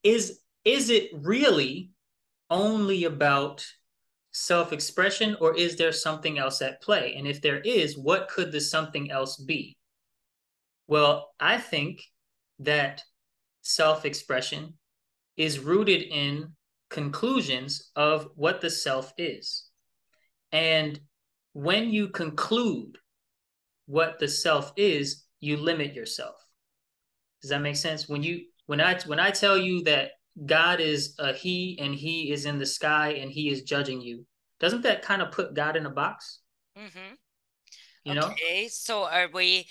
is it really only about self-expression, or is there something else at play? And if there is, what could the something else be? Well, I think that self-expression is rooted in conclusions of what the self is. And when you conclude what the self is, you limit yourself. Does that make sense? When I tell you that God is a he and he is in the sky and he is judging you, doesn't that kind of put God in a box? Mm-hmm. You know? Okay, so are we,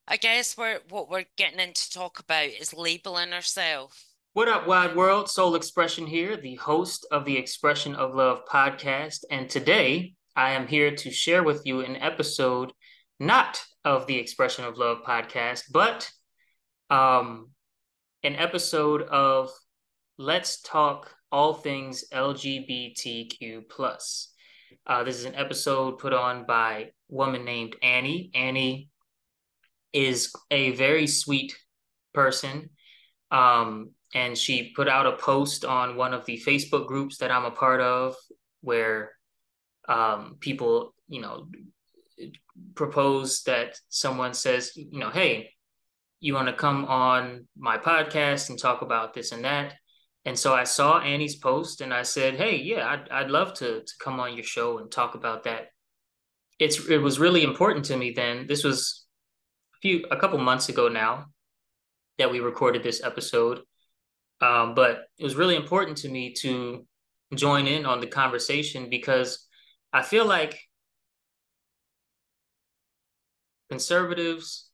I guess what we're getting into talk about is labeling ourselves. What up, wide world? Soul Expression here, the host of the Expression of Love podcast. And today I am here to share with you an episode not of the Expression of Love podcast, but um, an episode of Let's Talk All Things LGBTQ plus. This is an episode put on by a woman named Annie. Annie is a very sweet person. And she put out a post on one of the Facebook groups that I'm a part of where people, propose that someone says, hey, you want to come on my podcast and talk about this and that. And so I saw Annie's post and I said, hey, yeah, I'd love to come on your show and talk about that. It was really important to me then. This was a couple months ago now that we recorded this episode. But it was really important to me to join in on the conversation because I feel like conservatives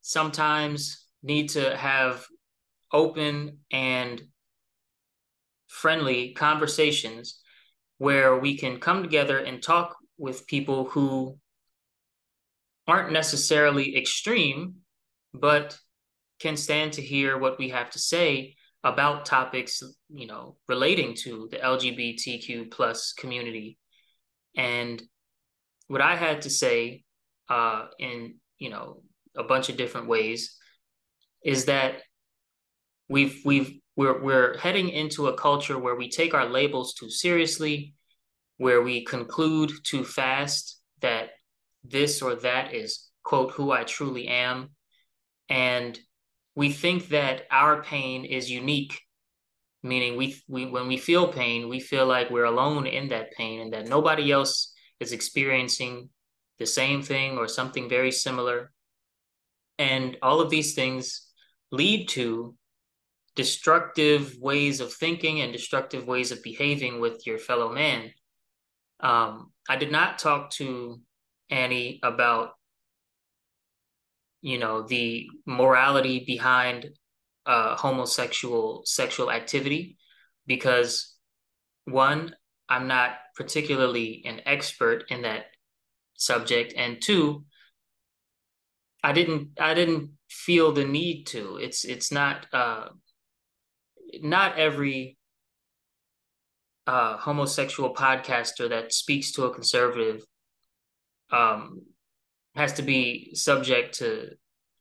sometimes need to have open and friendly conversations where we can come together and talk with people who aren't necessarily extreme, but can stand to hear what we have to say about topics, relating to the LGBTQ plus community. And what I had to say, in, a bunch of different ways is that we're heading into a culture where we take our labels too seriously, where we conclude too fast that this or that is, quote, who I truly am. And we think that our pain is unique, meaning we when we feel pain, we feel like we're alone in that pain and that nobody else is experiencing the same thing or something very similar. And all of these things lead to destructive ways of thinking and destructive ways of behaving with your fellow man. I did not talk to Annie about, the morality behind homosexual sexual activity because one, I'm not particularly an expert in that subject, and two, I didn't feel the need to. It's not every homosexual podcaster that speaks to a conservative um, has to be subject to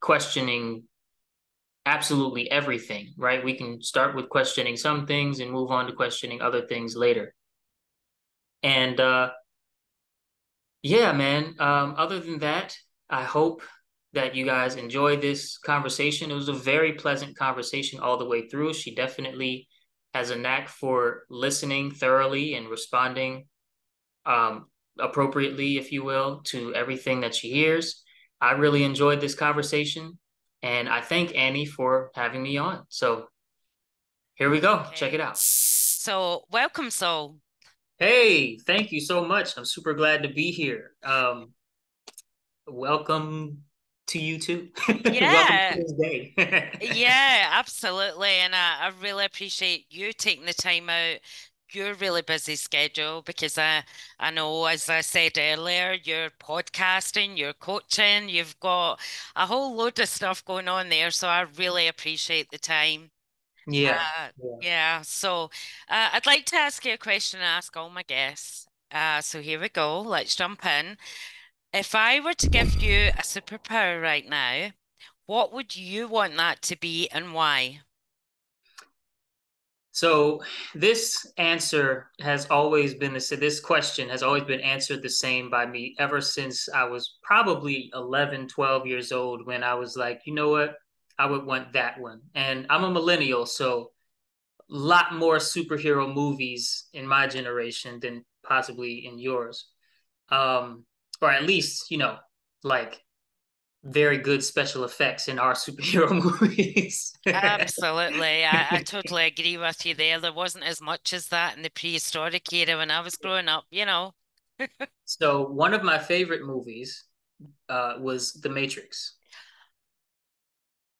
questioning absolutely everything, right? We can start with questioning some things and move on to questioning other things later. And yeah, man. Other than that, I hope that you guys enjoy this conversation. It was a very pleasant conversation all the way through. She definitely has a knack for listening thoroughly and responding um, appropriately, if you will, to everything that she hears. I really enjoyed this conversation, and I thank Annie for having me on. So here we go. Check it Okay. out. So welcome, Saul. Hey, thank you so much. I'm super glad to be here. Welcome to you too. Welcome to Yeah, this day. yeah, absolutely. And I really appreciate you taking the time out your really busy schedule because I know, as I said earlier, you're podcasting, you're coaching, you've got a whole load of stuff going on there. So I really appreciate the time. Yeah. Uh, Yeah. yeah, so I'd like to ask you a question I ask all my guests. So here we go. Let's jump in. If I were to give you a superpower right now, what would you want that to be and why? So this answer has always been this question has always been answered the same by me ever since I was probably 11, 12 years old when I was like, you know what? I would want that one. And I'm a millennial, so a lot more superhero movies in my generation than possibly in yours. Um, or at least, like very good special effects in our superhero movies. Absolutely. I totally agree with you there. There wasn't as much as that in the prehistoric era when I was growing up, you know. So one of my favorite movies was The Matrix.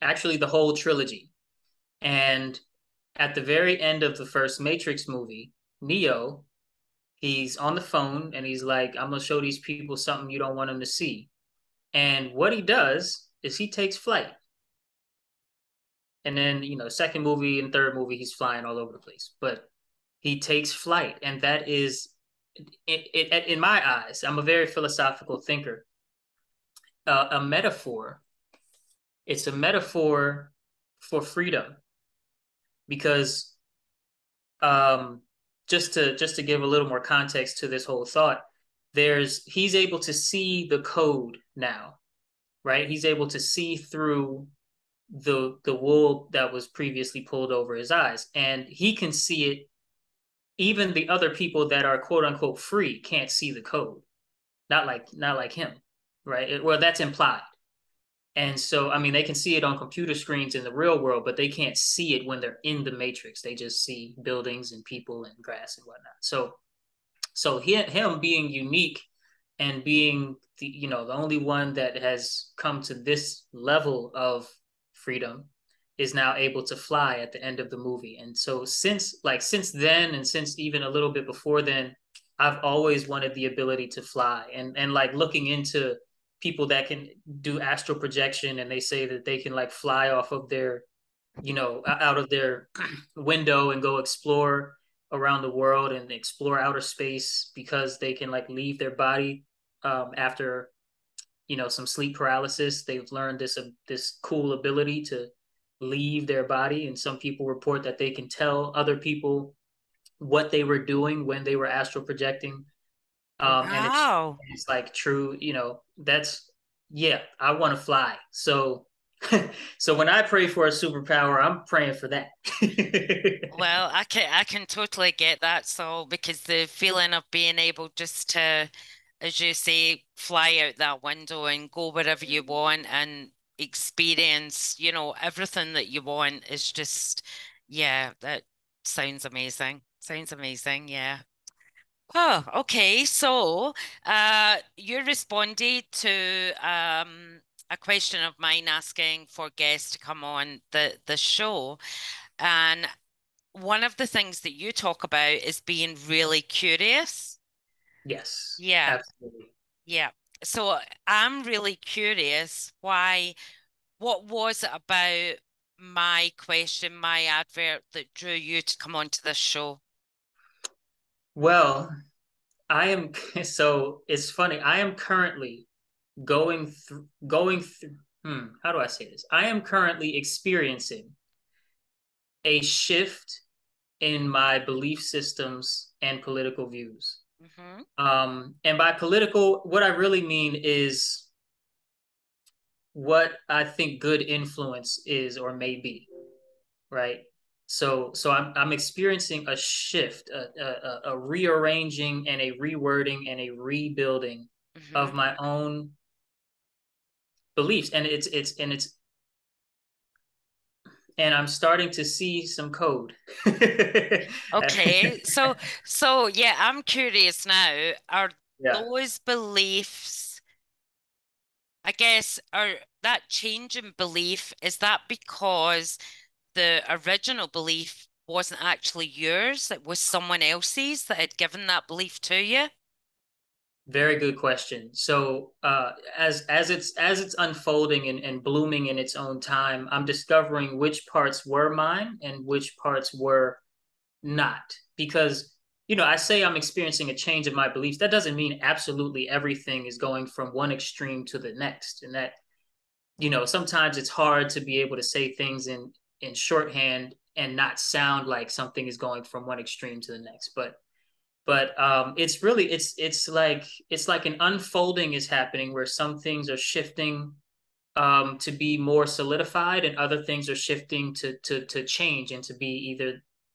Actually, the whole trilogy. And at the very end of the first Matrix movie, Neo, he's on the phone and he's like, I'm gonna show these people something you don't want them to see. And what he does is he takes flight. And then, second movie and third movie, he's flying all over the place. But he takes flight, and that is, in my eyes, I'm a very philosophical thinker. A metaphor. It's a metaphor for freedom because um, just to give a little more context to this whole thought, he's able to see the code now, right? He's able to see through the wool that was previously pulled over his eyes, and he can see it. Even the other people that are quote unquote free can't see the code, not like him, right? Well, that's implied. And so, I mean, they can see it on computer screens in the real world, but they can't see it when they're in the matrix. They just see buildings and people and grass and whatnot. So him being unique and being the only one that has come to this level of freedom is now able to fly at the end of the movie. And so since then, and since even a little bit before then, I've always wanted the ability to fly. And like looking into people that can do astral projection, and they say that they can like fly off of their, out of their window and go explore around the world and explore outer space because they can like leave their body after some sleep paralysis. They've learned this cool ability to leave their body, and some people report that they can tell other people what they were doing when they were astral projecting. And Wow. it's like true, that's, yeah, I want to fly. So so when I pray for a superpower, I'm praying for that. Well, I can totally get that, so because the feeling of being able just to, as you say, fly out that window and go wherever you want and experience, everything that you want is just, yeah, that sounds amazing. Sounds amazing, yeah. Oh, okay. So, you responded to a question of mine asking for guests to come on the show, and one of the things that you talk about is being really curious. Yes, Yeah, absolutely. yeah. So I'm really curious what was it about my question, my advert that drew you to come onto this show? Well, I am so it's funny. I am currently going through how do I say this? I am currently experiencing a shift in my belief systems and political views. Hmm. And by political, what I really mean is what I think good influence is or may be, right? So I'm experiencing a shift, a rearranging and a rewording and a rebuilding Hmm. of my own beliefs, and I'm starting to see some code. Okay, so yeah, I'm curious now. Are Yeah, those beliefs, I guess, are that change in belief, is that because the original belief wasn't actually yours? It was someone else's that had given that belief to you? very good question. So as it's unfolding and blooming in its own time, I'm discovering which parts were mine and which parts were not. Because I say I'm experiencing a change in my beliefs. That doesn't mean absolutely everything is going from one extreme to the next. And that sometimes it's hard to be able to say things in shorthand and not sound like something is going from one extreme to the next. But it's really it's like an unfolding is happening where some things are shifting to be more solidified, and other things are shifting to change and to be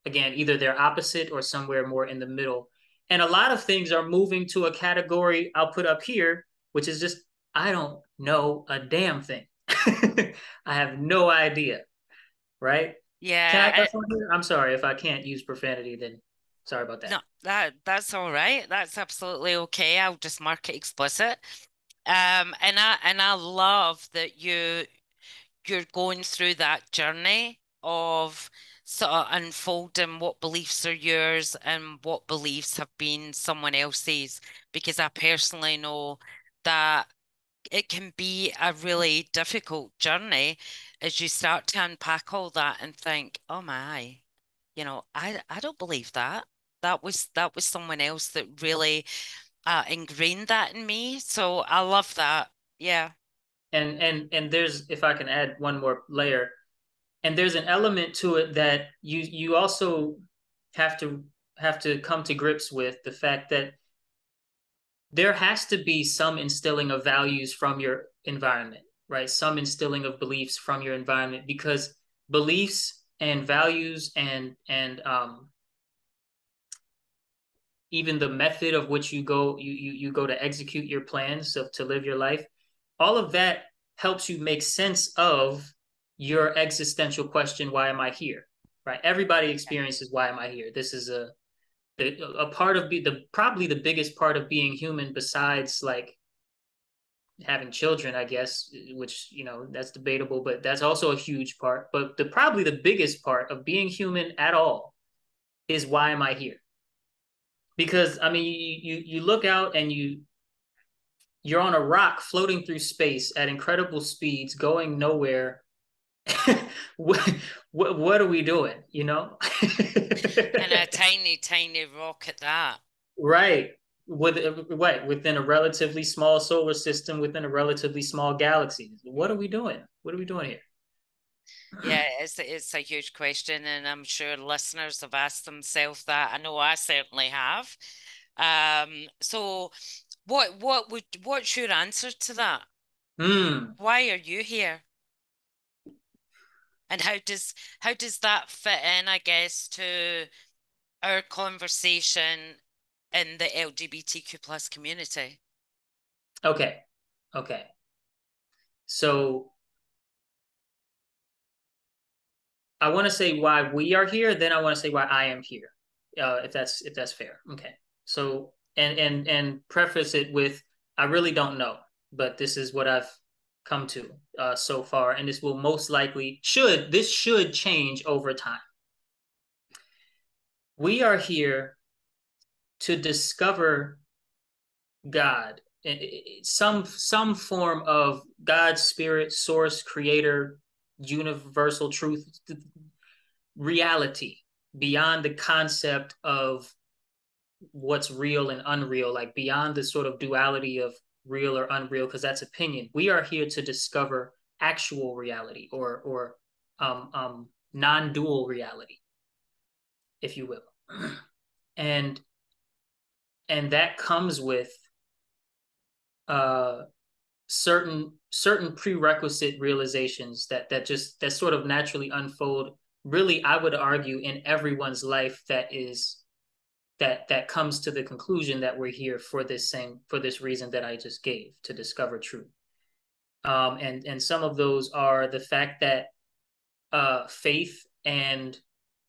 either they're opposite or somewhere more in the middle. And a lot of things are moving to a category I'll put up here, which is just I don't know a damn thing. I have no idea, right? Can I Yeah, cuss on here? I'm sorry if I can't use profanity, then sorry about that. no, that's all right. That's absolutely okay. I'll just mark it explicit. And I love that you're going through that journey of sort of unfolding what beliefs are yours and what beliefs have been someone else's. Because I personally know that it can be a really difficult journey as you start to unpack all that and think, oh my, I don't believe that. That was someone else that really ingrained that in me. So I love that. Yeah. And there's, if I can add one more layer, and there's an element to it that you also have to come to grips with the fact that there has to be some instilling of values from your environment, right? Some instilling of beliefs from your environment, because beliefs and values and even the method of which you go to execute your plans to live your life, all of that helps you make sense of your existential question, why am I here? Right? Everybody experiences why am I here? This is a part of the probably the biggest part of being human, besides like having children, I guess, which that's debatable, but that's also a huge part. But the probably the biggest part of being human at all is why am I here? Because I mean, you look out and you're on a rock floating through space at incredible speeds, going nowhere. what, what are we doing? And a tiny, tiny rock at that. Right. Within a relatively small solar system, within a relatively small galaxy. What are we doing? What are we doing here? Yeah, it's a huge question, and I'm sure listeners have asked themselves that. I know I certainly have. So what's your answer to that? Hmm. Why are you here? And how does that fit in, I guess, to our conversation in the LGBTQ plus community? Okay. Okay. So I want to say why we are here, then I want to say why I am here. If that's fair. Okay. So and preface it with I really don't know, but this is what I've come to so far, and this will most likely should change over time. We are here to discover God, some form of God, spirit, source, creator, universal truth, reality beyond the concept of what's real and unreal, like beyond the sort of duality of real or unreal, because that's opinion. We are here to discover actual reality, or non-dual reality, if you will. and and that comes with uh certain prerequisite realizations that sort of naturally unfold, really I would argue, in everyone's life, that comes to the conclusion that we're here for this reason that I just gave, to discover truth. And some of those are the fact that faith and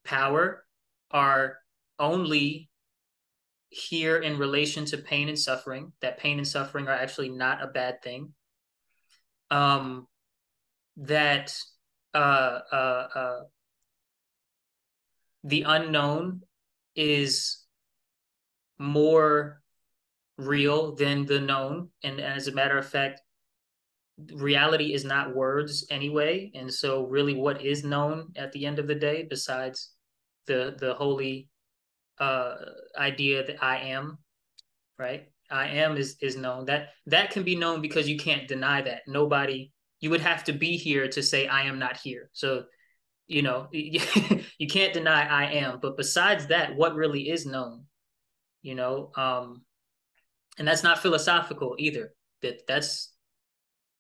power are only here in relation to pain and suffering, that pain and suffering are actually not a bad thing. um, that the unknown is more real than the known. And as a matter of fact, reality is not words anyway. And so, really, what is known at the end of the day, besides the holy uh, idea that I am, right? I am is known. That can be known because you can't deny that. Nobody, you would have to be here to say I am not here. So you know, you can't deny I am. But besides that, what really is known, you know? And that's not philosophical either. That's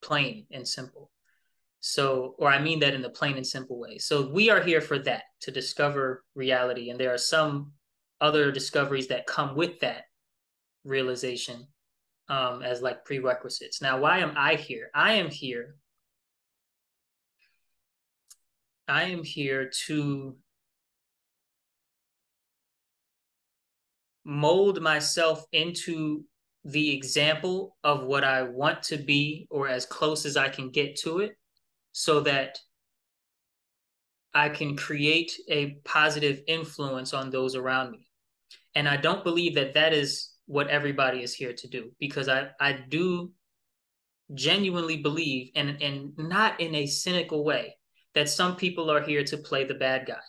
plain and simple. So, or I mean that in the plain and simple way. So we are here for that, to discover reality. And there are some other discoveries that come with that realization, as like prerequisites. Now, why am I here? I am here to mold myself into the example of what I want to be, or as close as I can get to it, so that I can create a positive influence on those around me. And I don't believe that that is what everybody is here to do, because I do genuinely believe, and not in a cynical way, that some people are here to play the bad guy,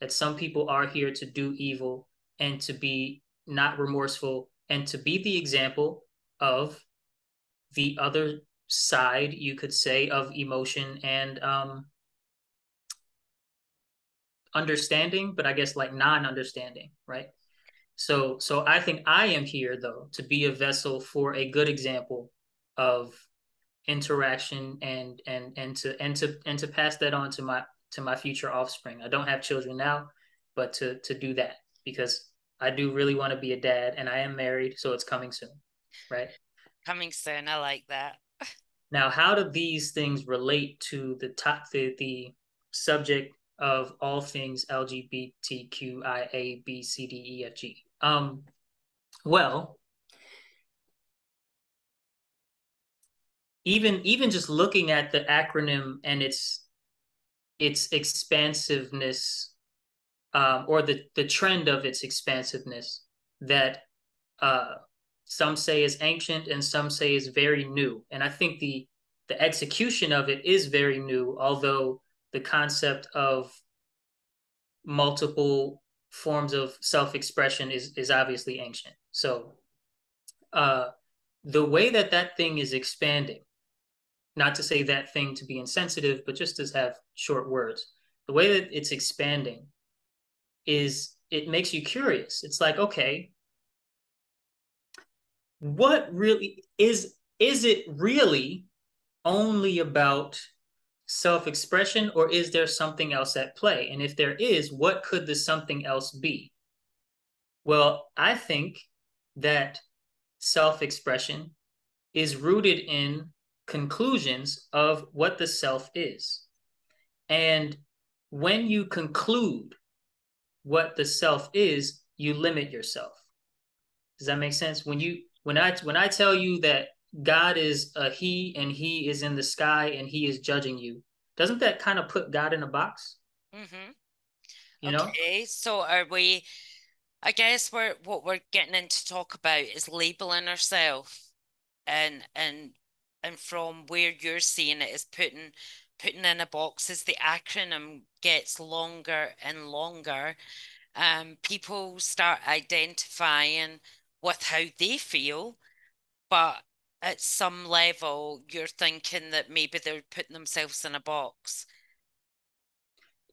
that some people are here to do evil and to be not remorseful and to be the example of the other side, you could say, of emotion and understanding, but I guess like non-understanding, right? So I think I am here though to be a vessel for a good example of interaction, and to pass that on to my future offspring. I don't have children now, but to do that, because I do really want to be a dad, and I am married, so it's coming soon, right? Coming soon. I like that. Now, how do these things relate to the subject of all things LGBTQIA, B, C, D, E, F, G? Well, even just looking at the acronym and its expansiveness, or the trend of its expansiveness, that uh, some say is ancient and some say is very new. And I think the execution of it is very new, although the concept of multiple forms of self-expression is obviously ancient. So uh, the way that that thing is expanding, not to say that thing to be insensitive, but just to have short words, the way that it's expanding is, it makes you curious. It's like, okay, what really is it really only about self-expression, or is there something else at play? And if there is, what could the something else be? Well, I think that self-expression is rooted in conclusions of what the self is. And when you conclude what the self is, you limit yourself. Does that make sense? When I tell you that God is a he, and he is in the sky and he is judging you, doesn't that kind of put God in a box? Mm-hmm. You know? Okay, so are we, I guess what we're getting into talk about is labeling ourselves, and from where you're seeing it is putting in a box. As the acronym gets longer and longer, people start identifying with how they feel, but at some level you're thinking that maybe they're putting themselves in a box.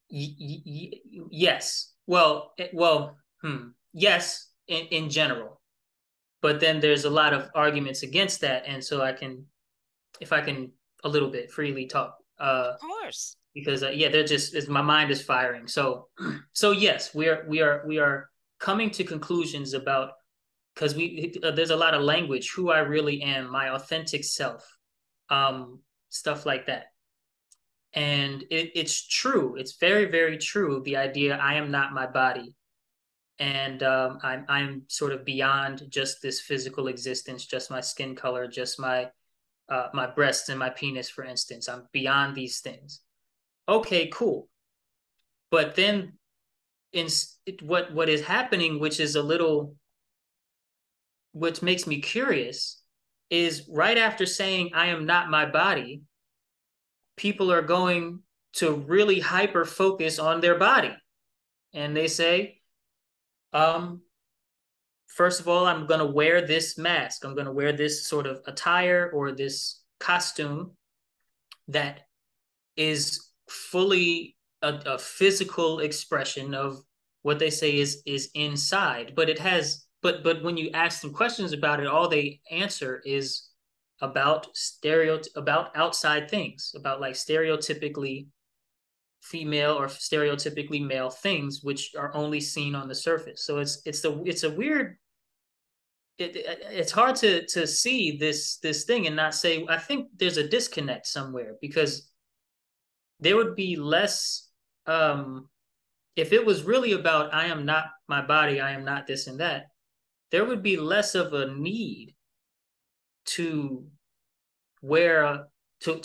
Yes. Yes, in general. But then there's a lot of arguments against that, and so if I can a little bit freely talk, Of course. because yeah, they're just my mind is firing. So yes, we are coming to conclusions about, because there's a lot of language, who I really am, my authentic self, stuff like that. And it's true. It's very, very true. The idea I am not my body, and I'm sort of beyond just this physical existence, just my skin color, just my breasts and my penis, for instance. I'm beyond these things. Okay, cool. But then what is happening, which makes me curious, is right after saying I am not my body, people are going to really hyper focus on their body, and they say, um, first of all, I'm going to wear this mask. I'm going to wear this sort of attire or this costume that is fully a physical expression of what they say is inside, but it has but when you ask them questions about it, all they answer is about outside things, about like stereotypically female or stereotypically male things, which are only seen on the surface. So it's a weird. It's hard to see this thing and not say. I think there's a disconnect somewhere because there would be less. If it was really about I am not my body, I am not this and that, there would be less of a need to wear to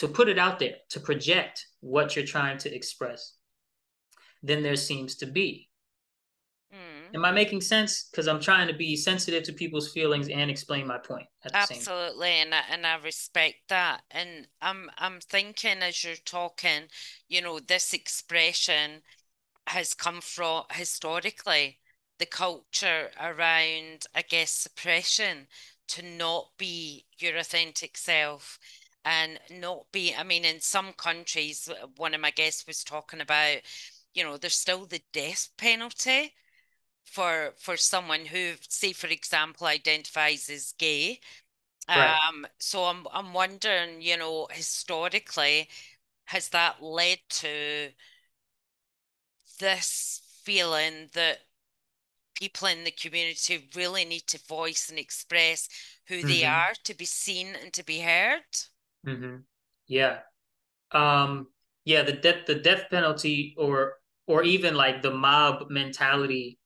put it out there, to project what you're trying to express than there seems to be. Mm. Am I making sense? Because I'm trying to be sensitive to people's feelings and explain my point at the same time. Absolutely, and I respect that. And I'm thinking as you're talking, this expression has come from historically the culture around, I guess, suppression to not be your authentic self and not be, I mean, in some countries, one of my guests was talking about, there's still the death penalty for someone who, say, for example, identifies as gay. Right. So I'm wondering, historically, has that led to this feeling that people in the community really need to voice and express who they Mm-hmm. are to be seen and to be heard? Mm-hmm. Yeah. Um, yeah, the death penalty or even like the mob mentality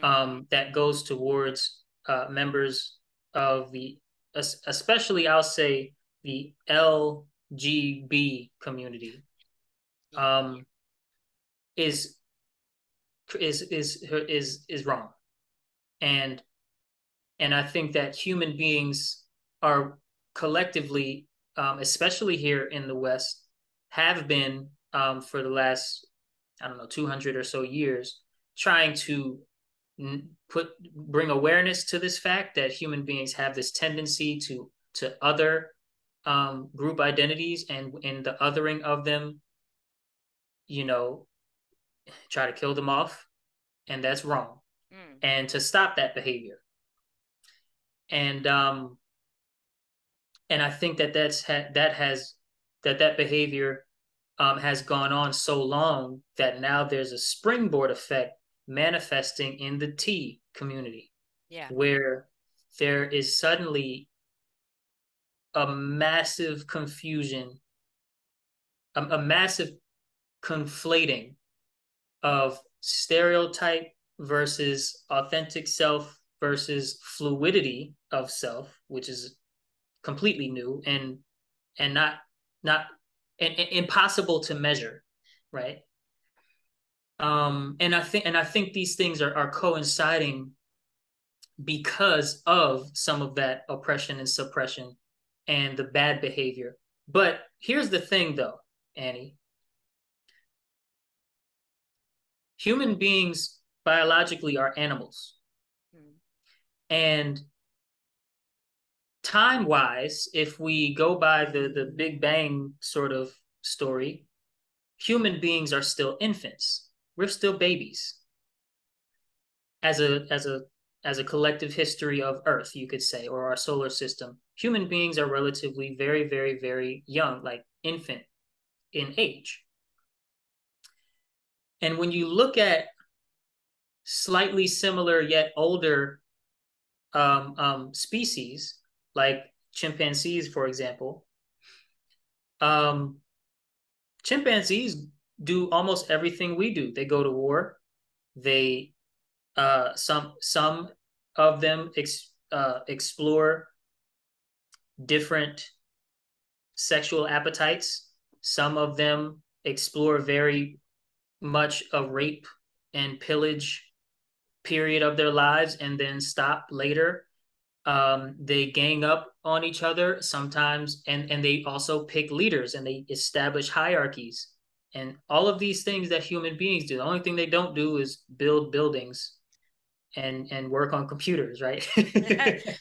Mm, that goes towards members of the especially I'll say the LGB community yeah, um, is is wrong. And and I think that human beings are collectively, especially here in the West, have been for the last, I don't know, 200 or so years, trying to bring awareness to this fact that human beings have this tendency to other group identities, and in the othering of them, you know, try to kill them off, and that's wrong. mm, And to stop that behavior, and and I think that that behavior has gone on so long that now there's a springboard effect manifesting in the T community, yeah, where there is suddenly a massive confusion, a massive conflating of stereotype versus authentic self versus fluidity of self, which is completely new and not and impossible to measure, right? And I think these things are coinciding because of some of that oppression and suppression and the bad behavior. But here's the thing, though, Annie. Human beings biologically are animals. mm, And time wise, if we go by the Big Bang sort of story, human beings are still infants. We're still babies as a collective history of Earth, you could say, or our solar system. Human beings are relatively very, very, very young, like infant in age. And when you look at slightly similar yet older species, like chimpanzees, for example, um, chimpanzees do almost everything we do. They go to war. They some of them explore different sexual appetites. Some of them explore very much a rape and pillage period of their lives and then stop later. They gang up on each other sometimes, and they also pick leaders and they establish hierarchies. And all of these things that human beings do, the only thing they don't do is build buildings and work on computers, right? mm.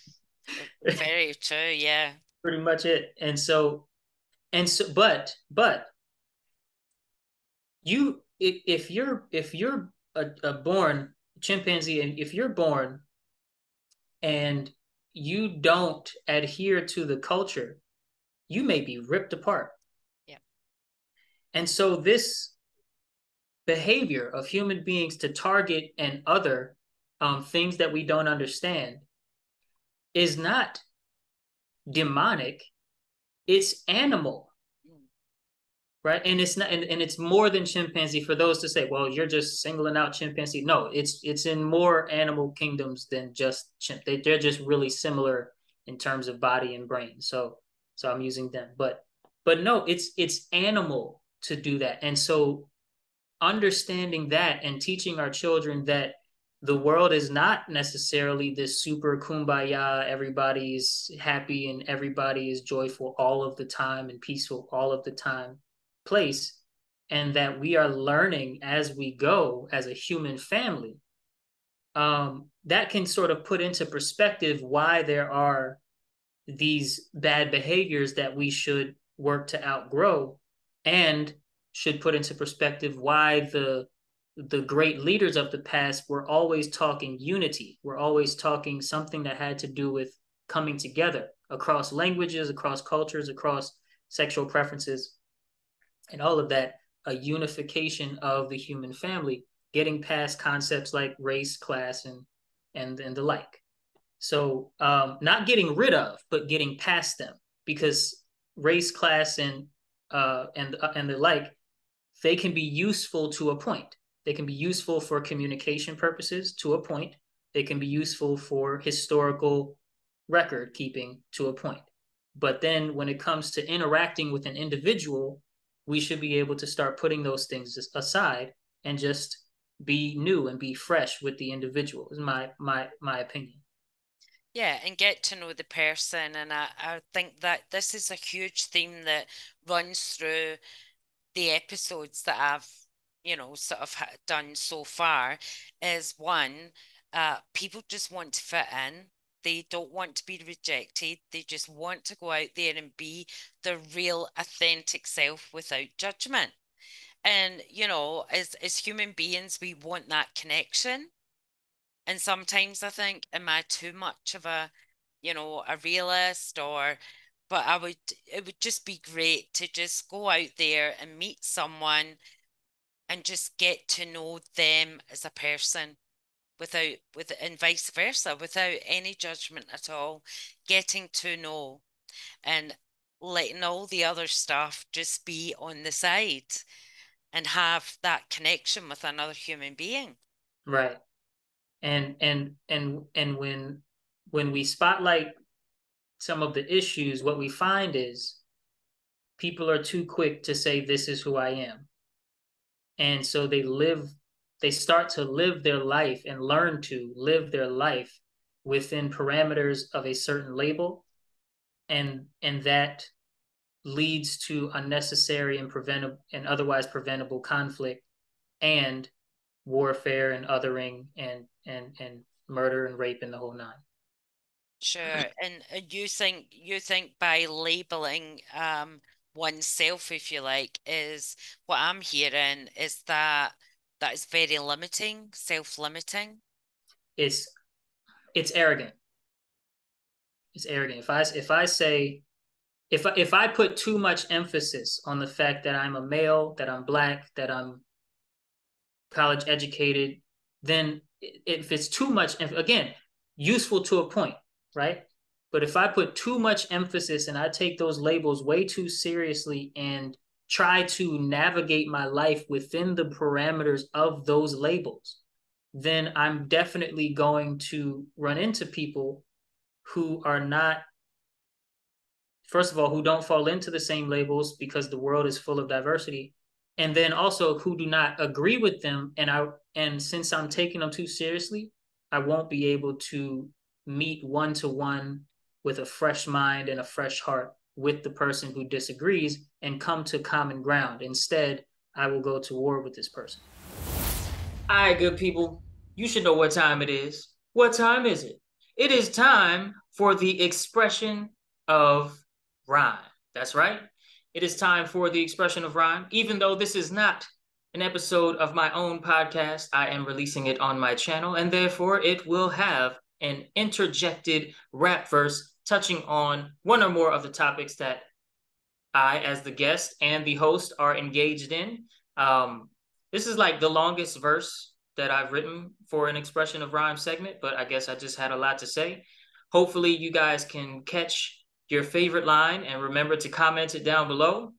Very true, yeah. Pretty much it. And so, but if you're a born chimpanzee, and if you're born and you don't adhere to the culture, you may be ripped apart. Yeah. And so this behavior of human beings to target and other things that we don't understand is not demonic, it's animal. Mm. Right. And it's not, and it's more than chimpanzee. For those to say, well, you're just singling out chimpanzee. No, it's in more animal kingdoms than just chimp. They're just really similar in terms of body and brain. So I'm using them. But no, it's animal to do that. And so understanding that and teaching our children that the world is not necessarily this super kumbaya, everybody's happy and everybody is joyful all of the time and peaceful all of the time place, and that we are learning as we go as a human family, that can sort of put into perspective why there are these bad behaviors that we should work to outgrow, and should put into perspective why the great leaders of the past were always talking unity. We're always talking something that had to do with coming together across languages, across cultures, across sexual preferences, and all of that, a unification of the human family, getting past concepts like race, class, and the like. So not getting rid of, but getting past them, because race, class, and the like, they can be useful to a point. They can be useful for communication purposes to a point. They can be useful for historical record keeping to a point. But then when it comes to interacting with an individual, we should be able to start putting those things aside and just be new and be fresh with the individual. Is my opinion. Yeah, and get to know the person. And I think that this is a huge theme that runs through the episodes that I've, sort of done so far is one, people just want to fit in. They don't want to be rejected. They just want to go out there and be their real, authentic self without judgment. And, as human beings, we want that connection. And sometimes I think, am I too much of a realist but it would just be great to just go out there and meet someone and just get to know them as a person and vice versa, without any judgment at all, getting to know and letting all the other stuff just be on the side and have that connection with another human being. Right. And when we spotlight some of the issues, what we find is people are too quick to say, this is who I am. And so they start to live their life and learn to live their life within parameters of a certain label. And that leads to unnecessary and preventable and otherwise preventable conflict and warfare and othering and murder and rape and the whole nine. Sure. And you think by labeling oneself, if you like, is what I'm hearing is that is very limiting, self-limiting. It's it's arrogant. It's arrogant. If I say if I put too much emphasis on the fact that I'm a male, that I'm black, that I'm college educated, then if it's too much, again, useful to a point, right? But if I put too much emphasis and I take those labels way too seriously and try to navigate my life within the parameters of those labels, then I'm definitely going to run into people who are not, first of all, who don't fall into the same labels because the world is full of diversity, and then also who do not agree with them. And since I'm taking them too seriously, I won't be able to meet one to one with a fresh mind and a fresh heart with the person who disagrees and come to common ground. Instead, I will go to war with this person. All right, good people, you should know what time it is. What time is it? It is time for the expression of rhyme. That's right. It is time for the expression of rhyme, even though this is not an episode of my own podcast. I am releasing it on my channel, and therefore it will have an interjected rap verse touching on one or more of the topics that I, as the guest and the host, are engaged in. This is like the longest verse that I've written for an expression of rhyme segment, but I guess I just had a lot to say. Hopefully, you guys can catch your favorite line and remember to comment it down below.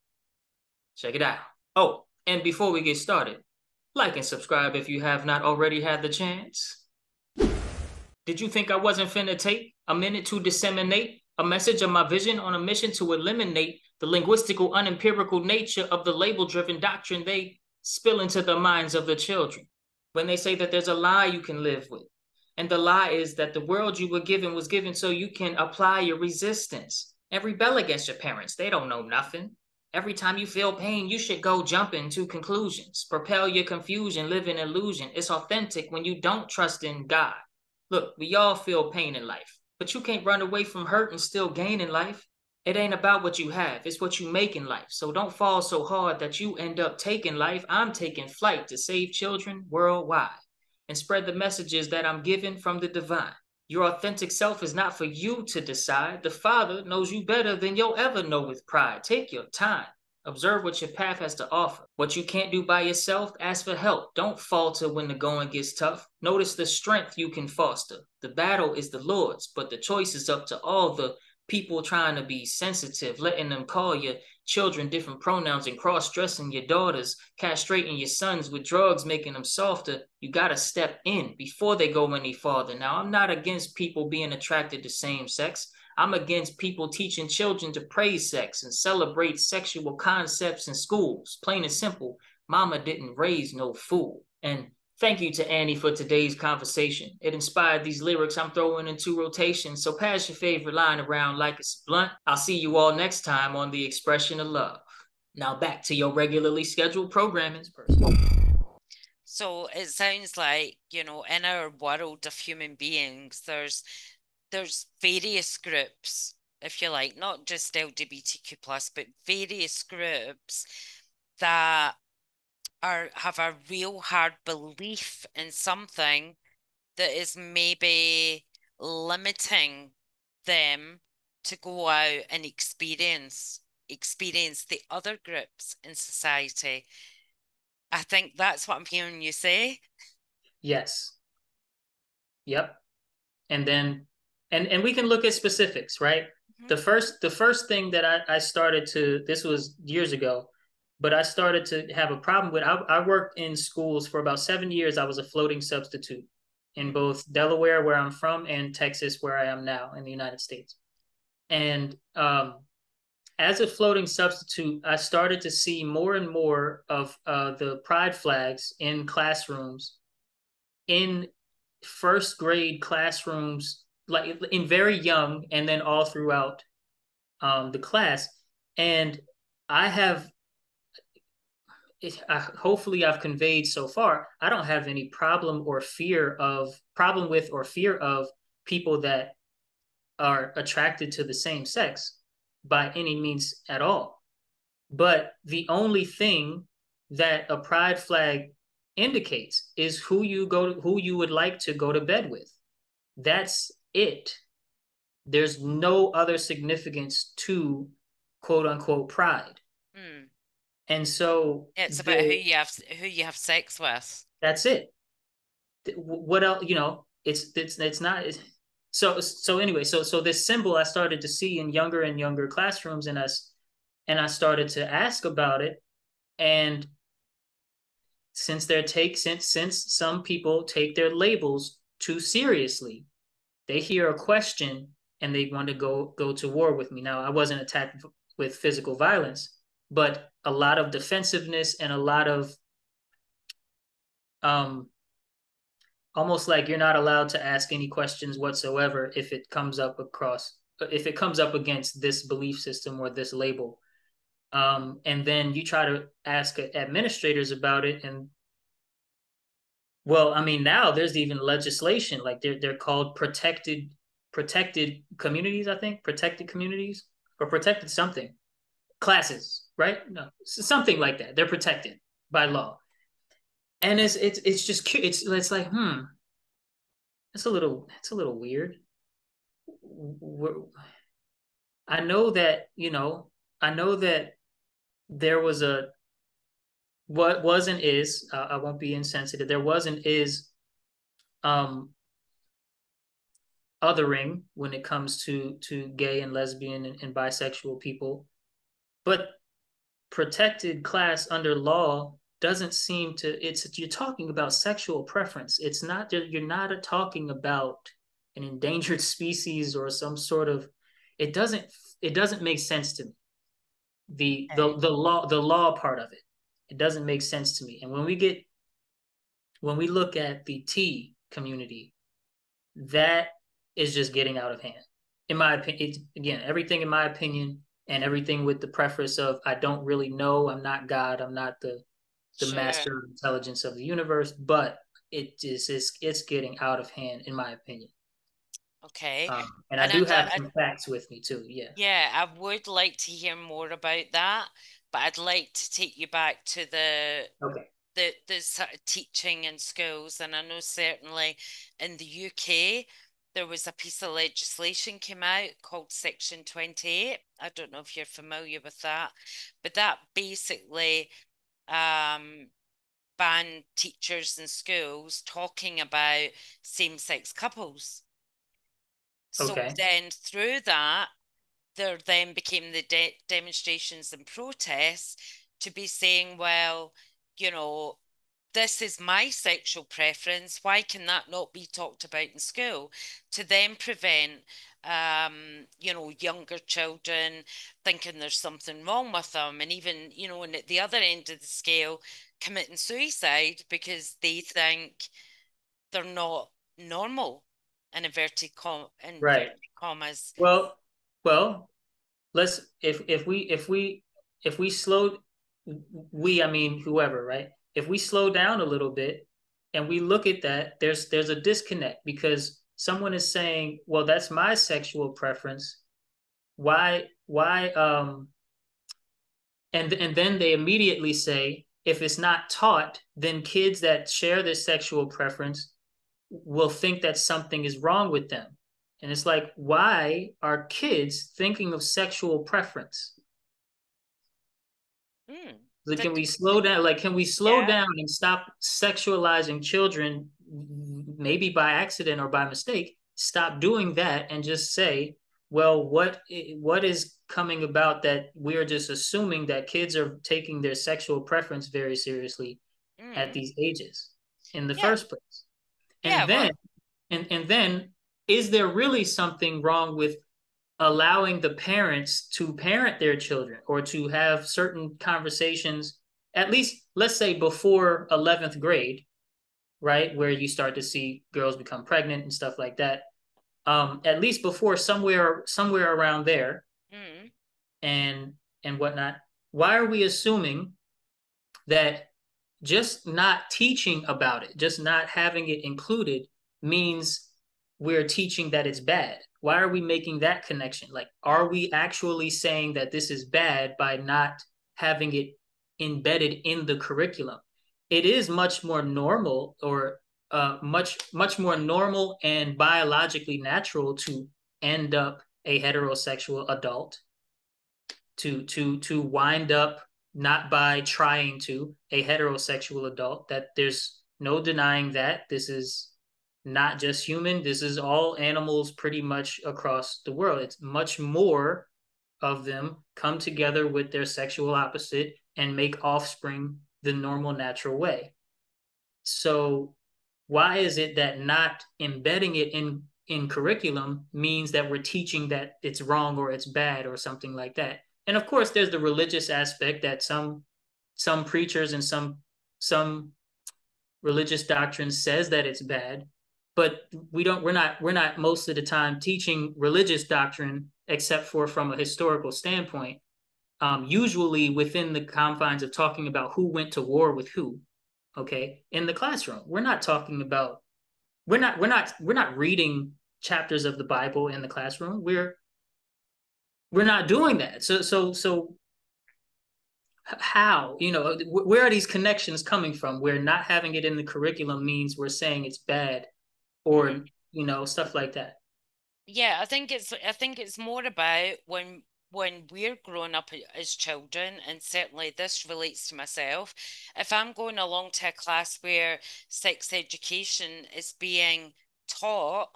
Check it out. Oh, and before we get started, like and subscribe if you have not already had the chance. Did you think I wasn't finna take a minute to disseminate a message of my vision on a mission to eliminate the linguistical, unempirical nature of the label-driven doctrine they spill into the minds of the children? When they say that there's a lie you can live with, and the lie is that the world you were given was given so you can apply your resistance and rebel against your parents. They don't know nothing. Every time you feel pain, you should go jumping to conclusions. Propel your confusion, live in illusion. It's authentic when you don't trust in God. Look, we all feel pain in life, but you can't run away from hurt and still gain in life. It ain't about what you have, it's what you make in life. So don't fall so hard that you end up taking life. I'm taking flight to save children worldwide and spread the messages that I'm given from the divine. Your authentic self is not for you to decide. The Father knows you better than you'll ever know with pride. Take your time. Observe what your path has to offer. What you can't do by yourself, ask for help. Don't falter when the going gets tough. Notice the strength you can foster. The battle is the Lord's, but the choice is up to all the people trying to be sensitive, letting them call your children different pronouns and cross-dressing your daughters, castrating your sons with drugs, making them softer. You got to step in before they go any farther. Now, I'm not against people being attracted to same sex. I'm against people teaching children to praise sex and celebrate sexual concepts in schools. Plain and simple, mama didn't raise no fool. And thank you to Annie for today's conversation. It inspired these lyrics I'm throwing into rotation. So pass your favorite line around like it's a blunt. I'll see you all next time on The Expression of Love. Now back to your regularly scheduled programming. So it sounds like, in our world of human beings, there's various groups, if you like, not just LGBTQ plus, but various groups that have a real hard belief in something that is maybe limiting them to go out and experience the other groups in society. I think that's what I'm hearing you say. Yes. Yep. And then and we can look at specifics, right? Mm-hmm. The first thing that I started to, this was years ago, but I started to have a problem with, I worked in schools for about 7 years. I was a floating substitute in both Delaware, where I'm from, and Texas, where I am now in the United States. And as a floating substitute, I started to see more and more of the pride flags in classrooms, in first grade classrooms, like in very young, and then all throughout the class. And I have, hopefully I've conveyed so far, I don't have any problem with or fear of people that are attracted to the same sex by any means at all. But the only thing that a pride flag indicates is who you would like to go to bed with. That's it. There's no other significance to quote unquote pride. Mm. And so it's about who you have sex with. That's it. What else? It's not. So anyway, so this symbol I started to see in younger and younger classrooms, and I started to ask about it. And since some people take their labels too seriously, they hear a question and they want to go to war with me. Now, I wasn't attacked with physical violence, but a lot of defensiveness and a lot of almost like you're not allowed to ask any questions whatsoever if it comes up against this belief system or this label. And then you try to ask administrators about it, and well, I mean, now there's even legislation, like they're called protected communities, I think, protected communities or protected something classes, right? No, something like that. They're protected by law. And it's just cute. It's like, it's a little weird. I know that, I know that there was a what was and is, I won't be insensitive. There was and is um othering when it comes to gay and lesbian and bisexual people, but protected class under law doesn't seem to, it's you're talking about sexual preference. It's not, you're not talking about an endangered species or some sort of, it doesn't it doesn't make sense to me. Okay. The law part of it, it doesn't make sense to me. And when we look at the T community, that is just getting out of hand. In my opinion, it's, again, everything in my opinion, and everything with the preface of I don't really know, I'm not God, I'm not the Sure. master of intelligence of the universe, but it's getting out of hand in my opinion. Okay. And I And do have some facts with me too. Yeah. yeah, I would like to hear more about that, but I'd like to take you back to Okay. the sort of teaching in schools. And I know certainly in the UK there was a piece of legislation came out called Section 28. I don't know if you're familiar with that, but that basically um banned teachers in schools talking about same-sex couples. So Okay. then through that there then became the demonstrations and protests to be saying, well, you know, this is my sexual preference. Why can that not be talked about in school? To then prevent, younger children thinking there's something wrong with them, and even, and at the other end of the scale, committing suicide because they think they're not normal in Right. inverted commas. Well, well, let's if we slow we I mean whoever, right? If we slow down a little bit and we look at that, there's a disconnect because someone is saying, well, that's my sexual preference. Why and then they immediately say if it's not taught, then kids that share this sexual preference will think that something is wrong with them. And it's like, why are kids thinking of sexual preference? Mm. Like, Did can we slow down? Like, can we slow Yeah. down and stop sexualizing children, maybe by accident or by mistake? Stop doing that and just say, well, what is coming about that we're just assuming that kids are taking their sexual preference very seriously at Mm. these ages in the Yeah. first place? Yeah. And Well, then and then is there really something wrong with allowing the parents to parent their children or to have certain conversations, at least let's say before 11th grade, right, where you start to see girls become pregnant and stuff like that, at least before somewhere around there, mm, and whatnot. Why are we assuming that just not teaching about it, just not having it included, means we're teaching that it's bad? Why are we making that connection? Like, mm, are we actually saying that this is bad by not having it embedded in the curriculum? It is much more normal, or much more normal and biologically natural to end up a heterosexual adult, to wind up not by trying to a heterosexual adult. That there's no denying that this is not just human, this is all animals pretty much across the world. It's much more of them come together with their sexual opposite and make offspring the normal natural way. So why is it that not embedding it in curriculum means that we're teaching that it's wrong or it's bad or something like that? And of course, there's the religious aspect that some preachers and some religious doctrine says that it's bad, but we're not most of the time teaching religious doctrine except for from a historical standpoint, usually within the confines of talking about who went to war with who. Okay, in the classroom, we're not talking about we're not reading chapters of the Bible in the classroom. We're not doing that. So how, where are these connections coming from where not having it in the curriculum means we're saying it's bad, Mm. or stuff like that. Yeah, I think it's more about when we're growing up as children, and certainly this relates to myself. If I'm going along to a class where sex education is being taught,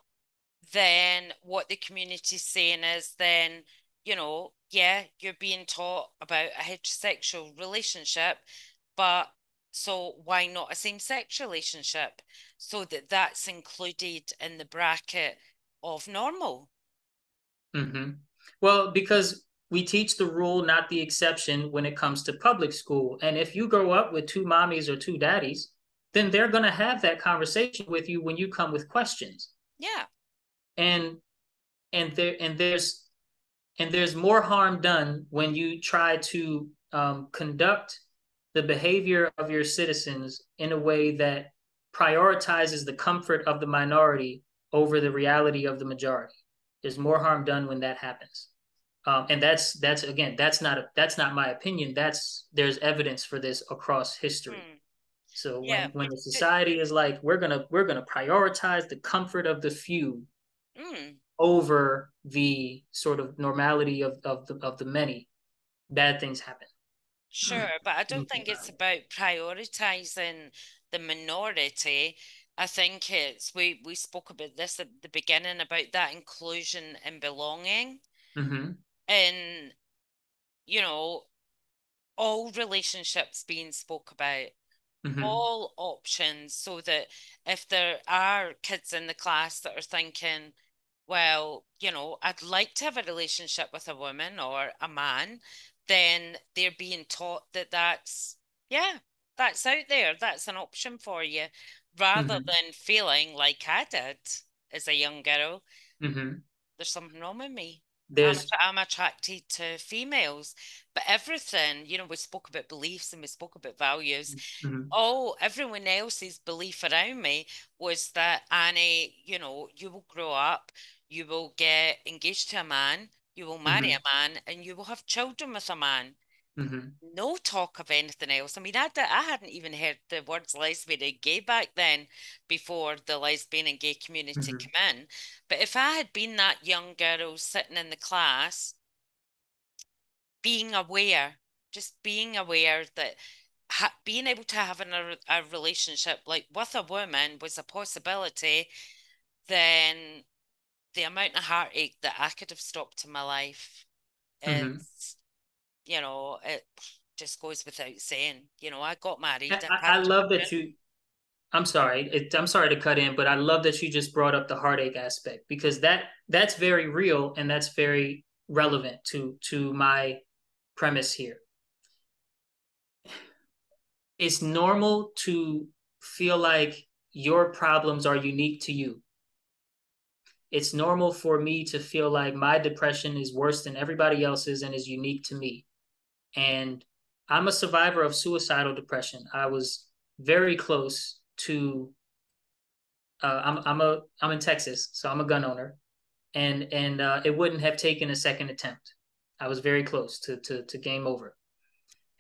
then what the community's saying is then, yeah, you're being taught about a heterosexual relationship, but so why not a same-sex relationship? So that's included in the bracket of normal. Mm-hmm. Well, because we teach the rule, not the exception, when it comes to public school. And if you grow up with two mommies or two daddies, then they're going to have that conversation with you when you come with questions. Yeah. And and there and there's more harm done when you try to conduct the behavior of your citizens in a way that prioritizes the comfort of the minority over the reality of the majority. There's more harm done when that happens. And that's again, that's not my opinion. There's evidence for this across history. Mm. So Yeah. when the society is like, we're gonna prioritize the comfort of the few Mm. over the sort of normality of the many, bad things happen. Sure, but I don't think it's about prioritizing the minority. I think we spoke about this at the beginning about that inclusion and belonging. Mm-hmm. And, you know, all relationships being spoke about, Mm-hmm. all options, so that if there are kids in the class that are thinking, well, I'd like to have a relationship with a woman or a man, then they're being taught that yeah, that's out there. That's an option for you, rather Mm-hmm. than feeling like I did as a young girl. Mm-hmm. There's something wrong with me. There's I'm attracted to females, but everything, we spoke about beliefs and we spoke about values. mm-hmm. Everyone else's belief around me was that, Annie, you will grow up, you will get engaged to a man, you will marry Mm-hmm. a man, and you will have children with a man. Mm-hmm. No talk of anything else. I mean, I hadn't even heard the words lesbian and gay back then before the lesbian and gay community Mm-hmm. came in. But if I had been that young girl sitting in the class, being aware, just being aware that being able to have a relationship like with a woman was a possibility, then the amount of heartache that I could have stopped in my life Mm-hmm. is, it just goes without saying. I got married, I've I had love that children. you I'm sorry. I'm sorry to cut in, but I love that you just brought up the heartache aspect, because that's very real and that's very relevant to my premise here. It's normal to feel like your problems are unique to you. It's normal for me to feel like my depression is worse than everybody else's and is unique to me. And I'm a survivor of suicidal depression. I was very close to I'm in Texas, so I'm a gun owner, and it wouldn't have taken a second attempt. I was very close to game over.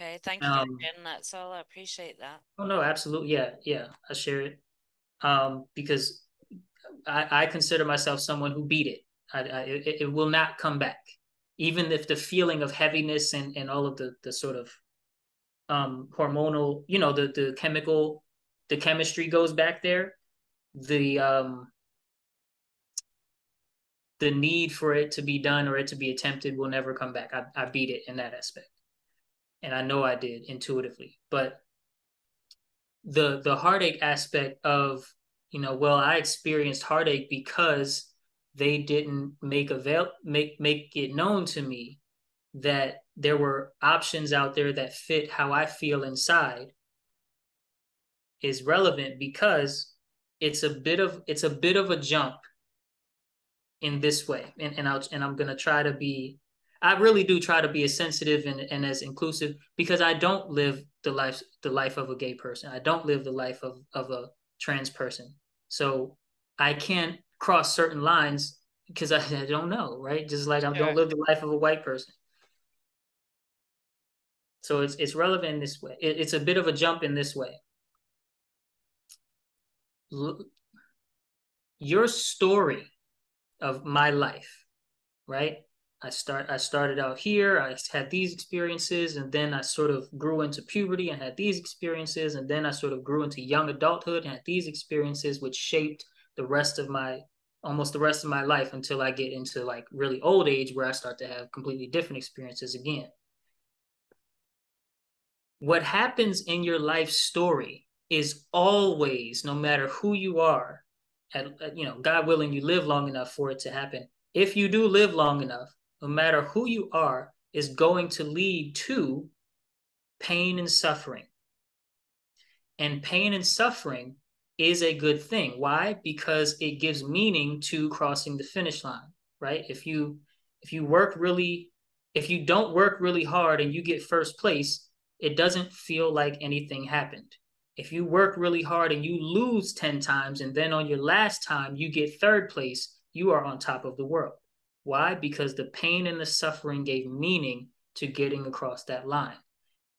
Okay, thank you for Um, sharing that, Sol. I appreciate that. oh no, absolutely, yeah, yeah, I share it. Because I consider myself someone who beat it. It will not come back, even if the feeling of heaviness and all of the sort of hormonal, the chemistry goes back there. The need for it to be done or it to be attempted will never come back. I beat it in that aspect, and I know I did intuitively. But the heartache aspect of, well, I experienced heartache because they didn't make it known to me that there were options out there that fit how I feel inside, is relevant because it's a bit of a jump in this way. And I'm gonna try to be, I really do try to be as sensitive and as inclusive, because I don't live the life of a gay person. I don't live the life of a trans person. So I can't cross certain lines because I don't know, right? Just like I don't Sure. live the life of a white person. So it's relevant in this way. It's a bit of a jump in this way. Your story of my life, right? I started out here, I had these experiences, and then I sort of grew into puberty and had these experiences, and then I sort of grew into young adulthood and had these experiences, which shaped the rest of my almost the rest of my life until I get into like really old age where I start to have completely different experiences again. What happens in your life story is always, no matter who you are, God willing, you live long enough for it to happen. If you do live long enough, no matter who you are, is going to lead to pain and suffering. And pain and suffering is a good thing. Why? Because it gives meaning to crossing the finish line, right? If you don't work really hard and you get first place, it doesn't feel like anything happened. If you work really hard and you lose 10 times and then on your last time you get third place, you are on top of the world. Why? Because the pain and the suffering gave meaning to getting across that line.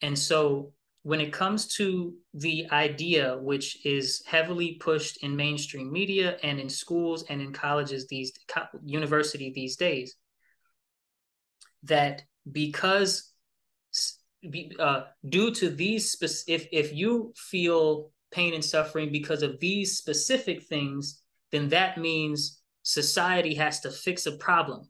And so when it comes to the idea, which is heavily pushed in mainstream media and in schools and in colleges, university these days, that because due to these, if you feel pain and suffering because of these specific things, then that means society has to fix a problem.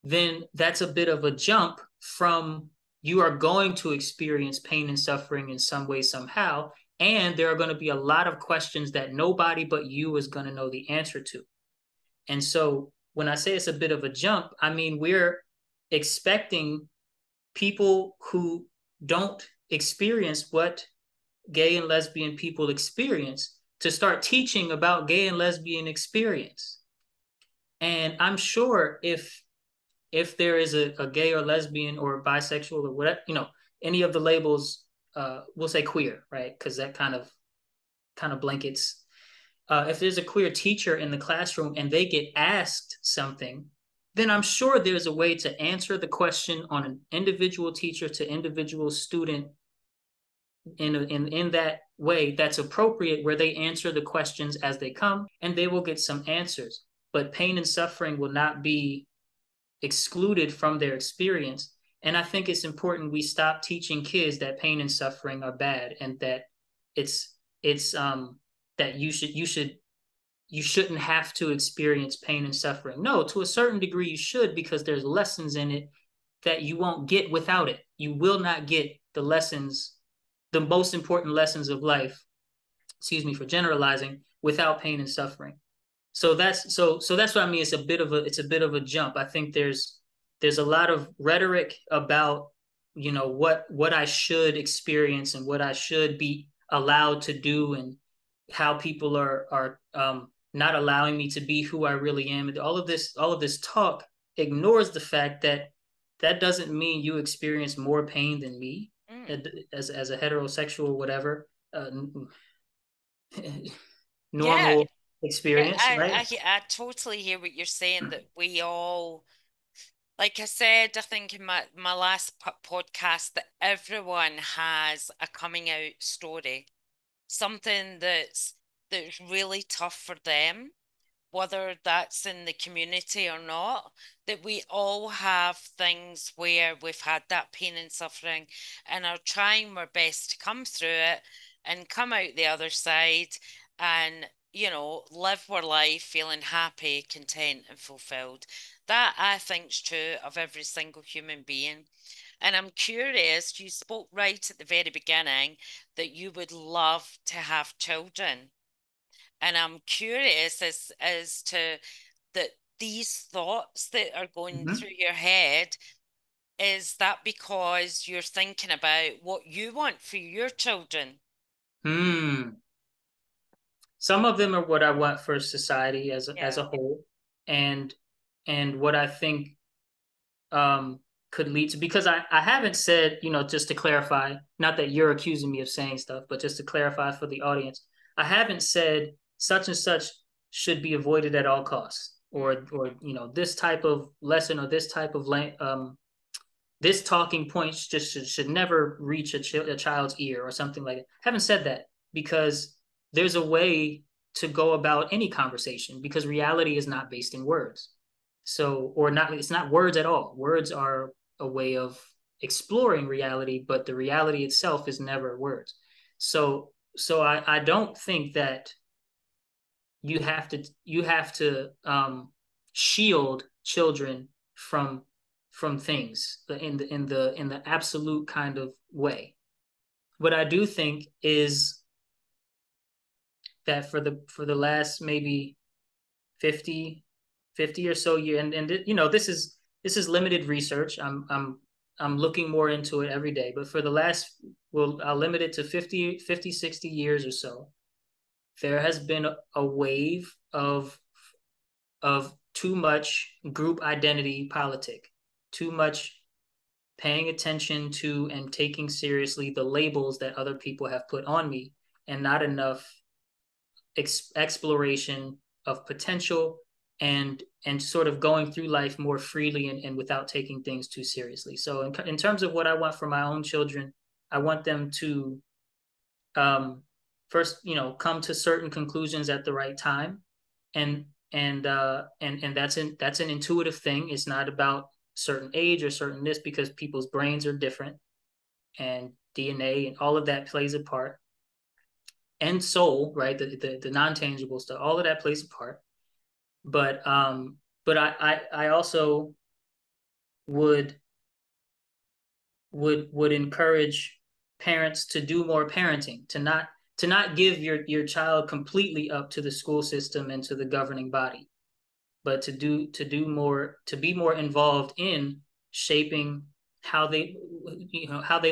Then that's a bit of a jump from you are going to experience pain and suffering in some way, somehow. And there are going to be a lot of questions that nobody but you is going to know the answer to. And so when I say it's a bit of a jump, I mean, we're expecting people who don't experience what gay and lesbian people experience to start teaching about gay and lesbian experience. And I'm sure if there is a gay or lesbian or bisexual or whatever, any of the labels, we'll say queer, right? Because that kind of blankets. If there's a queer teacher in the classroom and they get asked something, then I'm sure there's a way to answer the question on an individual teacher to individual student in that way that's appropriate, where they answer the questions as they come and they will get some answers. But pain and suffering will not be excluded from their experience. And I think it's important we stop teaching kids that pain and suffering are bad and that it's that you shouldn't have to experience pain and suffering. No, to a certain degree you should, because there's lessons in it that you won't get without it. You will not get the lessons, the most important lessons of life, excuse me for generalizing, without pain and suffering. So that's what I mean. It's a bit of a jump. I think there's a lot of rhetoric about what I should experience and what I should be allowed to do, and how people are not allowing me to be who I really am. And all of this talk ignores the fact that that doesn't mean you experience more pain than me as a heterosexual whatever Yeah, normal experience, right? I totally hear what you're saying, that we all, like I said, I think in my last podcast, that everyone has a coming out story, something that's really tough for them, whether that's in the community or not, that we all have things where we've had that pain and suffering and are trying our best to come through it and come out the other side and, live our life feeling happy, content, and fulfilled. That I think is true of every single human being. And I'm curious, you spoke right at the very beginning that you would love to have children. And I'm curious as to that these thoughts that are going Mm-hmm. through your head, is that because you're thinking about what you want for your children? Hmm. Some of them are what I want for society as Yeah. a whole, and what I think could lead to, because I haven't said, just to clarify, not that you're accusing me of saying stuff, but just to clarify for the audience, I haven't said such and such should be avoided at all costs, Mm, or this type of lesson or this type of this talking point just should never reach a child's ear or something like that. Haven't said that, because there's a way to go about any conversation, because reality is not based in words. So, or not, it's not words at all. Words are a way of exploring reality, but the reality itself is never words. So I don't think that you have to shield children from things in the absolute kind of way. What I do think is that for the last maybe 50 50 or so year, and this is limited research. I'm looking more into it every day, but for the last, well, I'll limit it to 60 years or so. There has been a wave of too much group identity politic, too much paying attention to and taking seriously the labels that other people have put on me, and not enough exploration of potential, and sort of going through life more freely, and without taking things too seriously. So in terms of what I want for my own children, I want them to first, come to certain conclusions at the right time, and that's an intuitive thing. It's not about certain age or certain this, because people's brains are different, and DNA and all of that plays a part, and soul, right? The non-tangible stuff, all of that plays a part. But I also would would encourage parents to do more parenting, to not give your child completely up to the school system and to the governing body, but to do more, to be more involved in shaping how they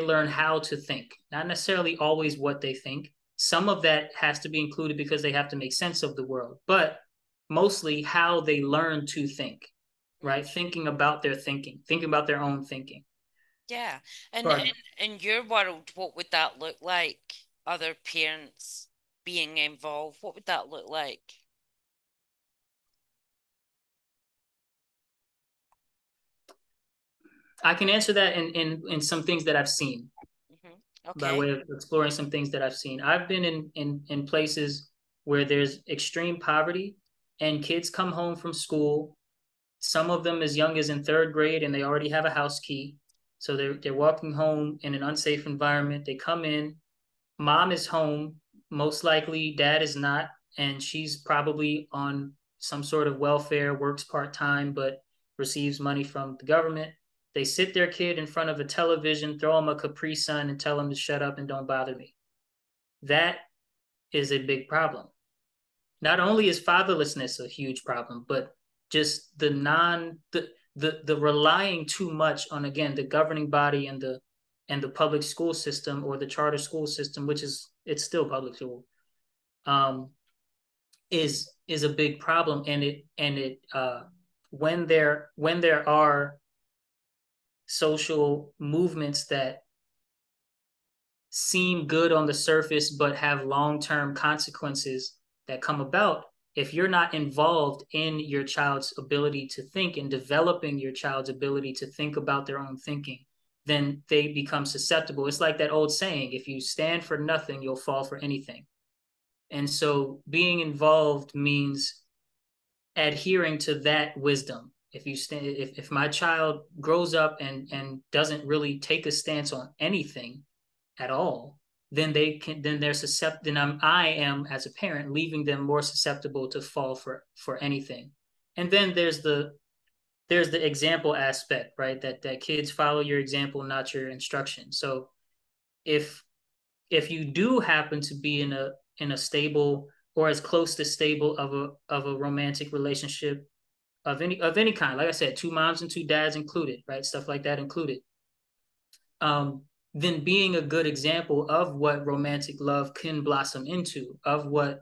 learn how to think, not necessarily always what they think. Some of that has to be included because they have to make sense of the world, but mostly how they learn to think, right? Thinking about their own thinking. Yeah. And Pardon. in your world, what would that look like? Other parents being involved, what would that look like? I can answer that in some things that I've seen, by Okay. way of exploring some things that I've seen. I've been in places where there's extreme poverty, and kids come home from school, some of them as young as in third grade, and they already have a house key. So they're walking home in an unsafe environment. They come in, mom is home, most likely dad is not, and she's probably on some sort of welfare, works part-time, but receives money from the government. They sit their kid in front of a television, throw him a Capri Sun, and tell him to shut up and don't bother me. That is a big problem. Not only is fatherlessness a huge problem, but just the relying too much on, again, the governing body and the public school system, or the charter school system, which it's still public school, um, is a big problem. And when there are social movements that seem good on the surface but have long-term consequences that come about, if you're not involved in your child's ability to think and developing your child's ability to think about their own thinking, then they become susceptible. It's like that old saying, if you stand for nothing, you'll fall for anything. And so being involved means adhering to that wisdom. If my child grows up and doesn't really take a stance on anything at all, then they're susceptible. Then I am, as a parent, leaving them more susceptible to fall for anything. And then there's the example aspect, right? That kids follow your example, not your instruction. So if you do happen to be in a stable, or as close to stable of a romantic relationship of any kind, like I said, two moms and two dads included, right? Stuff like that included. Um, then being a good example of what romantic love can blossom into, of what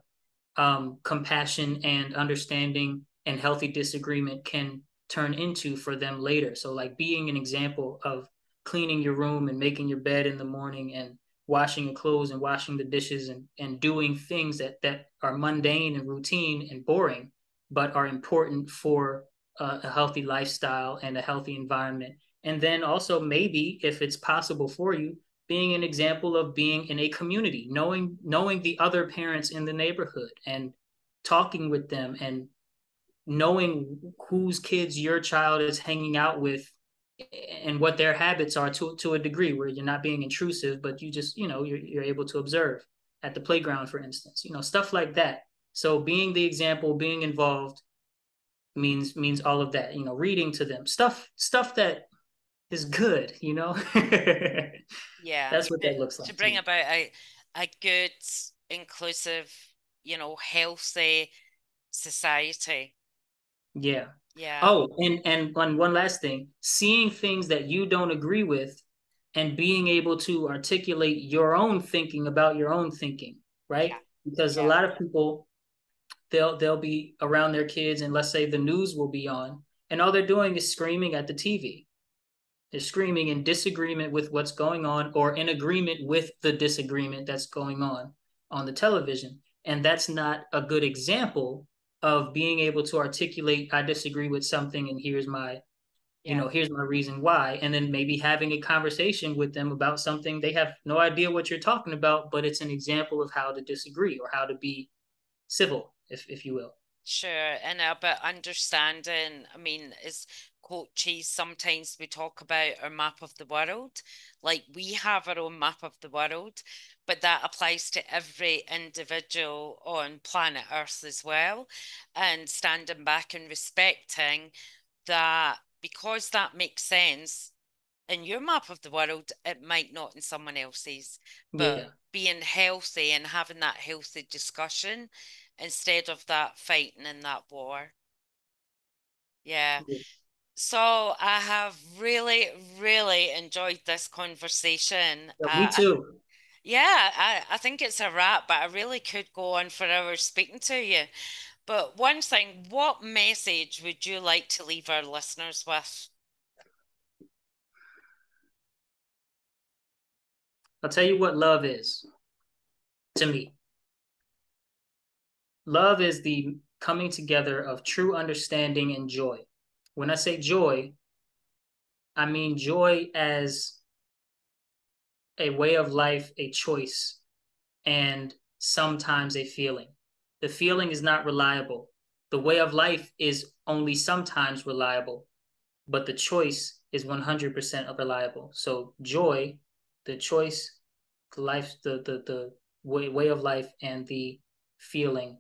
compassion and understanding and healthy disagreement can turn into for them later. So, like, being an example of cleaning your room and making your bed in the morning, and washing your clothes and washing the dishes, and doing things that are mundane and routine and boring, but are important for a healthy lifestyle and a healthy environment, And then also maybe if it's possible for you, being an example of being in a community, knowing the other parents in the neighborhood and talking with them and knowing whose kids your child is hanging out with and what their habits are to a degree where you're not being intrusive, but you just, you're able to observe at the playground, for instance, stuff like that. So being the example, being involved means all of that, reading to them, stuff that is good. Yeah, That's what that looks to like to bring me. about a good, inclusive, healthy society. Yeah. Yeah, Oh, and one last thing, seeing things that you don't agree with and being able to articulate your own thinking about your own thinking, right? yeah, Because a yeah, lot of people they'll be around their kids and let's say the news will be on and all they're doing is screaming at the TV. They're screaming in disagreement with what's going on or in agreement with the disagreement that's going on the television. And that's not a good example of being able to articulate, I disagree with something, and yeah. here's my reason why. And then maybe having a conversation with them about something they have no idea what you're talking about, but it's an example of how to disagree or how to be civil, if you will. Sure, and about understanding, I mean, as coaches, sometimes we talk about our map of the world. Like we have our own map of the world, but that applies to every individual on planet Earth as well. And standing back and respecting that because that makes sense in your map of the world, it might not in someone else's, but Yeah. being healthy and having that healthy discussion instead of that fighting and that war. Yeah. So I have really, really enjoyed this conversation. Me too. Yeah, I think it's a wrap, but I really could go on for hours speaking to you. But one thing, what message would you like to leave our listeners with? I'll tell you what love is to me. Love is the coming together of true understanding and joy. When I say joy, I mean joy as a way of life, a choice, and sometimes a feeling. The feeling is not reliable. The way of life is only sometimes reliable, but the choice is 100% reliable. So joy, the choice, the life, the way of life, and the feeling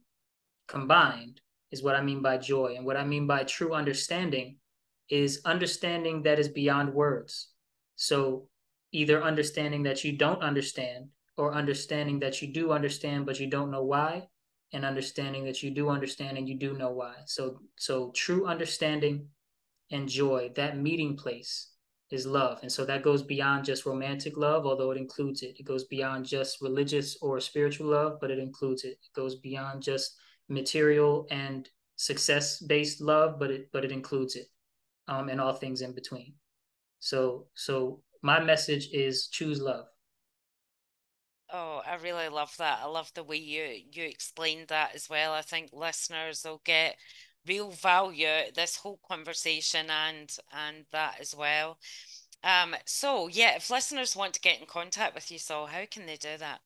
combined is what I mean by joy. And what I mean by true understanding is understanding that is beyond words. So either understanding that you don't understand or understanding that you do understand but you don't know why, and understanding that you do understand and you do know why. So true understanding and joy, that meeting place is love. And so that goes beyond just romantic love, although it includes it. It goes beyond just religious or spiritual love, but it includes it. It goes beyond just material and success-based love, but it includes it, and all things in between. So my message is choose love. Oh, I really love that. I love the way you explained that as well. I think listeners will get real value out of this whole conversation and that as well. So yeah, if listeners want to get in contact with you, so how can they do that?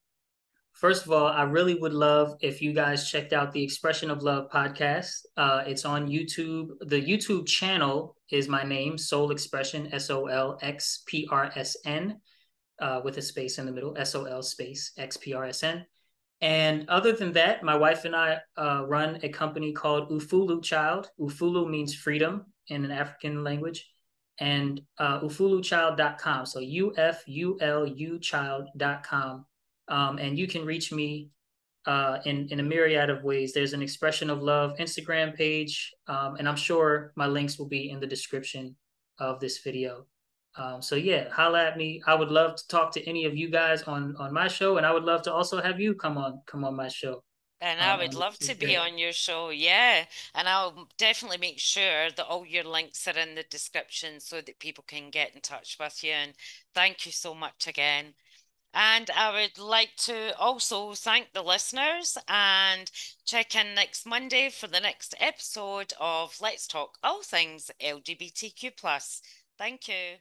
First of all, I really would love if you guys checked out the Expression of Love podcast. It's on YouTube. The YouTube channel is my name, Soul Expression, SOLXPRSN, with a space in the middle, SOL space XPRSN. And other than that, my wife and I run a company called Ufulu Child. Ufulu means freedom in an African language. And ufuluchild.com. So UFULU child.com. And you can reach me in a myriad of ways. There's an Expression of Love Instagram page. And I'm sure my links will be in the description of this video. So yeah, holla at me. I would love to talk to any of you guys on my show, and I would love to also have you come on my show. And I would On love to this be day. on your show, yeah. And I'll definitely make sure that all your links are in the description so that people can get in touch with you. And thank you so much again. And I would like to also thank the listeners and check in next Monday for the next episode of Let's Talk All Things LGBTQ+. Thank you.